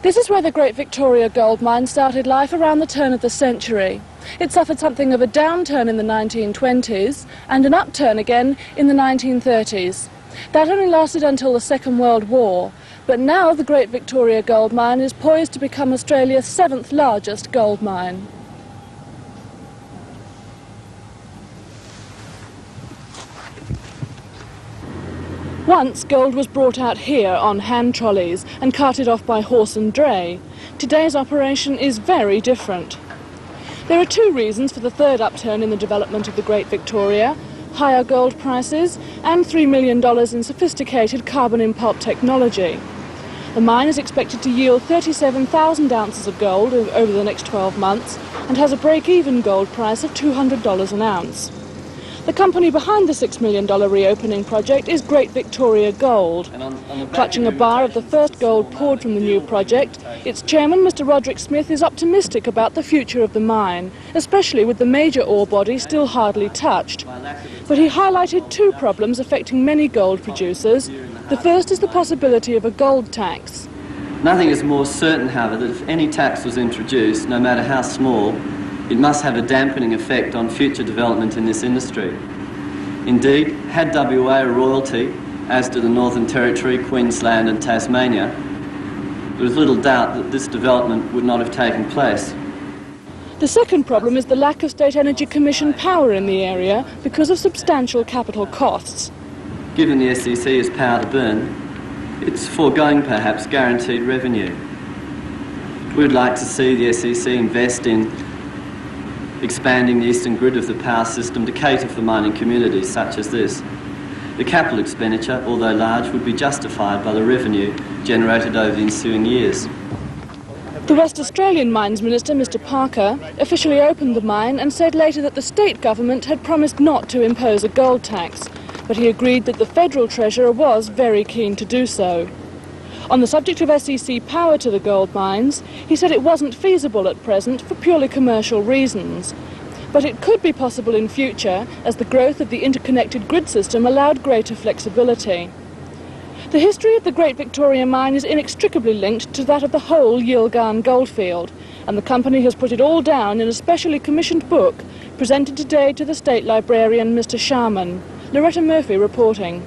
This is where the Great Victoria gold mine started life around the turn of the century. It suffered something of a downturn in the 1920s and an upturn again in the 1930s. That only lasted until the Second World War, but now the Great Victoria gold mine is poised to become Australia's 7th largest gold mine. Once, gold was brought out here on hand trolleys and carted off by horse and dray. Today's operation is very different. There are two reasons for the third upturn in the development of the Great Victoria: higher gold prices and $3 million in sophisticated carbon-in-pulp technology. The mine is expected to yield 37,000 ounces of gold over the next 12 months and has a break-even gold price of $200 an ounce. The company behind the $6 million reopening project is Great Victoria Gold. Clutching a bar of the first gold poured from the new project, its chairman, Mr. Roderick Smith, is optimistic about the future of the mine, especially with the major ore body still hardly touched. But he highlighted two problems affecting many gold producers. The first is the possibility of a gold tax. Nothing is more certain, however, that if any tax was introduced, no matter how small, it must have a dampening effect on future development in this industry. Indeed, had WA a royalty, as do the Northern Territory, Queensland and Tasmania, there is little doubt that this development would not have taken place. The second problem is the lack of State Energy Commission power in the area because of substantial capital costs. Given the SEC has power to burn, it's foregoing perhaps guaranteed revenue. We'd like to see the SEC invest in expanding the eastern grid of the power system to cater for mining communities such as this. The capital expenditure, although large, would be justified by the revenue generated over the ensuing years. The West Australian Mines Minister, Mr. Parker, officially opened the mine and said later that the state government had promised not to impose a gold tax, but he agreed that the federal treasurer was very keen to do so. On the subject of SEC power to the gold mines, he said it wasn't feasible at present for purely commercial reasons. But it could be possible in future as the growth of the interconnected grid system allowed greater flexibility. The history of the Great Victoria mine is inextricably linked to that of the whole Yilgarn goldfield, and the company has put it all down in a specially commissioned book presented today to the State Librarian, Mr. Sharman. Loretta Murphy reporting.